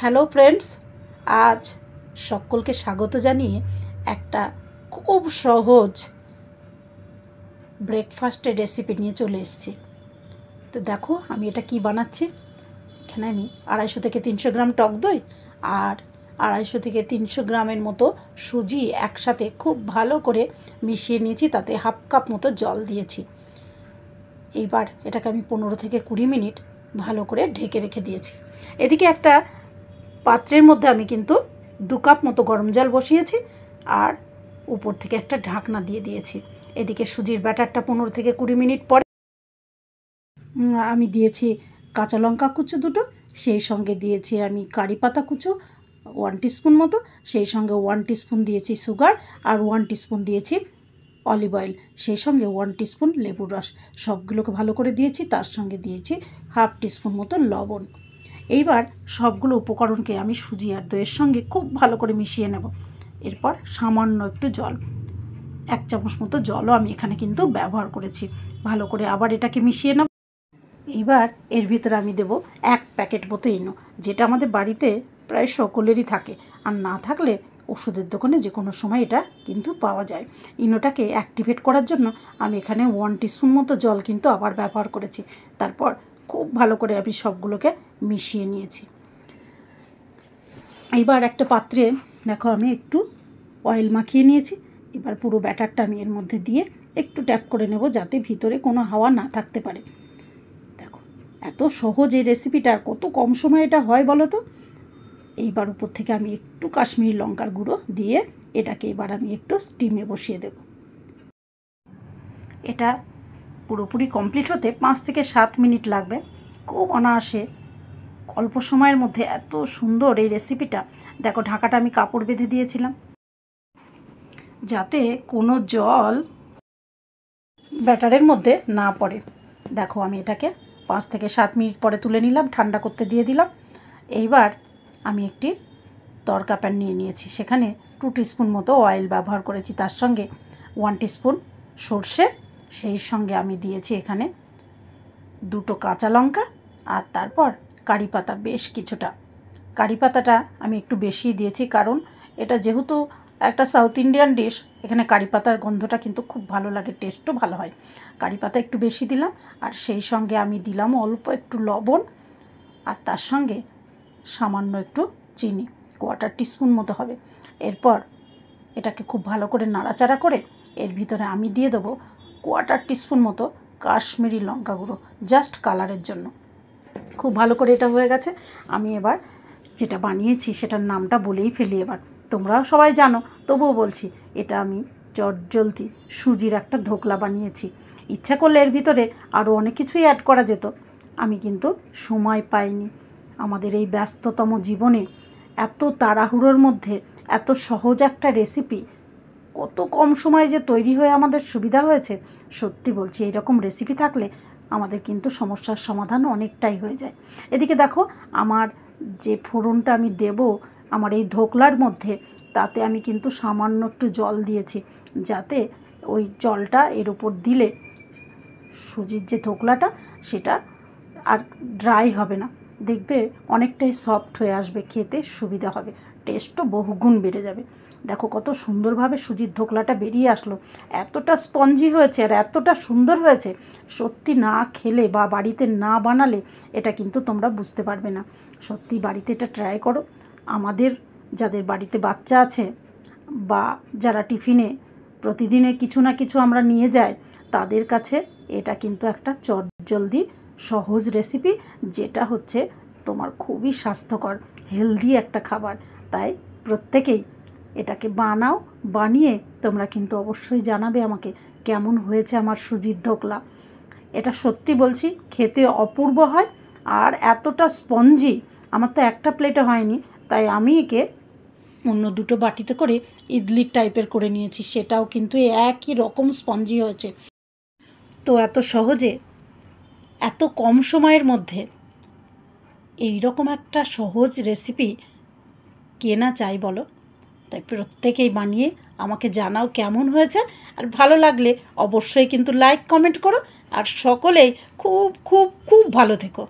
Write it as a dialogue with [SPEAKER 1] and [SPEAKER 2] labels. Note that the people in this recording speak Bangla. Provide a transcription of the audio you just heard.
[SPEAKER 1] হ্যালো ফ্রেন্ডস, আজ সকলকে স্বাগত জানিয়ে একটা খুব সহজ ব্রেকফাস্টের রেসিপি নিয়ে চলে এসেছি। তো দেখো আমি এটা কি বানাচ্ছি। এখানে আমি 250 থেকে 300 গ্রাম টক দই আর 250 থেকে 300 গ্রামের মতো সুজি একসাথে খুব ভালো করে মিশিয়ে নিয়েছি, তাতে হাফ কাপ মতো জল দিয়েছি। এইবার এটাকে আমি 15 থেকে 20 মিনিট ভালো করে ঢেকে রেখে দিয়েছি। এদিকে একটা পাত্রের মধ্যে আমি কিন্তু 2 কাপ মতো গরম জল বসিয়েছি আর উপর থেকে একটা ঢাকনা দিয়ে দিয়েছি। এদিকে সুজির ব্যাটারটা 15 থেকে 20 মিনিট পরে আমি দিয়েছি কাঁচা লঙ্কা কুচো 2টো, সেই সঙ্গে দিয়েছি আমি কারি পাতা কুচো 1 টিস্পুন মতো, সেই সঙ্গে 1 টিস্পুন দিয়েছি সুগার আর 1 টিস্পুন দিয়েছি অলিভ অয়েল, সেই সঙ্গে 1 টিস্পুন লেবুর রস। সবগুলোকে ভালো করে দিয়েছি, তার সঙ্গে দিয়েছি হাফ টিস্পুন মতো লবণ। এইবার সবগুলো উপকরণকে আমি সুজি আর দইয়ের সঙ্গে খুব ভালো করে মিশিয়ে নেব। এরপর সামান্য একটু জল, 1 চামচ মতো জলও আমি এখানে কিন্তু ব্যবহার করেছি। ভালো করে আবার এটাকে মিশিয়ে নেব। এইবার এর ভিতরে আমি দেব 1 প্যাকেট মতো ইনো, যেটা আমাদের বাড়িতে প্রায় সকলেরই থাকে, আর না থাকলে ওষুধের দোকানে যে কোনো সময় এটা কিন্তু পাওয়া যায়। ইনোটাকে অ্যাক্টিভেট করার জন্য আমি এখানে 1 টিস্পুন মতো জল কিন্তু আবার ব্যবহার করেছি। তারপর খুব ভালো করে আমি সবগুলোকে মিশিয়ে নিয়েছি। এইবার একটা পাত্রে দেখো আমি একটু অয়েল মাখিয়ে নিয়েছি। এবার পুরো ব্যাটারটা আমি এর মধ্যে দিয়ে একটু ট্যাপ করে নেব, যাতে ভিতরে কোনো হাওয়া না থাকতে পারে। দেখো এত সহজ এই রেসিপিটা, আর কত কম সময়ে এটা হয় বলো তো। এইবার উপর থেকে আমি একটু কাশ্মীরি লঙ্কার গুঁড়ো দিয়ে এটাকে এবার আমি একটু স্টিমে বসিয়ে দেব। এটা পুরোপুরি কমপ্লিট হতে 5 থেকে 7 মিনিট লাগবে। খুব অনায়াসে অল্প সময়ের মধ্যে এত সুন্দর এই রেসিপিটা। দেখো ঢাকাটা আমি কাপড় বেঁধে দিয়েছিলাম, যাতে কোনো জল ব্যাটারের মধ্যে না পড়ে। দেখো আমি এটাকে 5 থেকে 7 মিনিট পরে তুলে নিলাম, ঠান্ডা করতে দিয়ে দিলাম। এইবার আমি একটি তড়কা প্যান নিয়ে নিয়েছি, সেখানে 2 টিস্পুন মতো অয়েল ব্যবহার করেছি, তার সঙ্গে 1 টিস্পুন সর্ষে, সেই সঙ্গে আমি দিয়েছি এখানে 2টো কাঁচা লঙ্কা আর তারপর কারি পাতা বেশ কিছুটা। কারি পাতাটা আমি একটু বেশি দিয়েছি, কারণ এটা যেহেতু একটা সাউথ ইন্ডিয়ান ডিশ, এখানে কারি পাতার গন্ধটা কিন্তু খুব ভালো লাগে, টেস্টও ভালো হয়। কারি পাতা একটু বেশি দিলাম, আর সেই সঙ্গে আমি দিলাম অল্প একটু লবণ, আর তার সঙ্গে সামান্য একটু চিনি, 1/4 টিস্পুন মতো হবে। এরপর এটাকে খুব ভালো করে নাড়াচাড়া করে এর ভিতরে আমি দিয়ে দেবো 1/4 টিস্পুন মতো কাশ্মীরি লঙ্কা গুঁড়ো, জাস্ট কালারের জন্য। খুব ভালো করে এটা হয়ে গেছে। আমি এবার যেটা বানিয়েছি সেটার নামটা বলেই ফেলি, এবার তোমরাও সবাই জানো, তবুও বলছি, এটা আমি চটজলদি সুজির একটা ধোকলা বানিয়েছি। ইচ্ছা করলে এর ভিতরে আরও অনেক কিছুই অ্যাড করা যেত, আমি কিন্তু সময় পাইনি। আমাদের এই ব্যস্ততম জীবনে এত তাড়াহুড়োর মধ্যে এত সহজ একটা রেসিপি কত কম সময়ে যে তৈরি হয়ে আমাদের সুবিধা হয়েছে, সত্যি বলছি এইরকম রেসিপি থাকলে আমাদের কিন্তু সমস্যার সমাধান অনেকটাই হয়ে যায়। এদিকে দেখো আমার যে ফোড়নটা আমি দেব আমার এই ধোকলার মধ্যে, তাতে আমি কিন্তু সামান্য একটু জল দিয়েছি, যাতে ওই জলটা এর উপর দিলে সুজির যে ধোকলাটা সেটা আর ড্রাই হবে না, দেখবে অনেকটাই সফট হয়ে আসবে, খেতে সুবিধা হবে, টেস্টও বহুগুণ বেড়ে যাবে। দেখো কত সুন্দরভাবে সুজির ধোকলাটা বেরিয়ে আসলো, এতটা স্পঞ্জি হয়েছে আর এতটা সুন্দর হয়েছে, সত্যি না খেলে বা বাড়িতে না বানালে এটা কিন্তু তোমরা বুঝতে পারবে না। সত্যি বাড়িতে এটা ট্রাই করো। আমাদের যাদের বাড়িতে বাচ্চা আছে বা যারা টিফিনে প্রতিদিনে কিছু না কিছু আমরা নিয়ে যাই, তাদের কাছে এটা কিন্তু একটা চটজলদি সহজ রেসিপি, যেটা হচ্ছে তোমার খুবই স্বাস্থ্যকর হেলদি একটা খাবার। তাই প্রত্যেকেই এটাকে বানাও, বানিয়ে তোমরা কিন্তু অবশ্যই জানাবে আমাকে কেমন হয়েছে আমার সুজির ধোকলা। এটা সত্যি বলছি খেতে অপূর্ব হয়, আর এতটা স্পঞ্জি, আমার তো একটা প্লেটে হয়নি, তাই আমি একে অন্য 2টো বাটিতে করে ইডলির টাইপের করে নিয়েছি, সেটাও কিন্তু একই রকম স্পঞ্জি হয়েছে। তো এত সহজে এত কম সময়ের মধ্যে এই রকম একটা সহজ রেসিপি কে না চাই বলো। তাই প্রত্যেকেই বানিয়ে আমাকে জানাও কেমন হয়েছে, আর ভালো লাগলে অবশ্যই কিন্তু লাইক কমেন্ট করো, আর সকলেই খুব খুব খুব ভালো থেকো।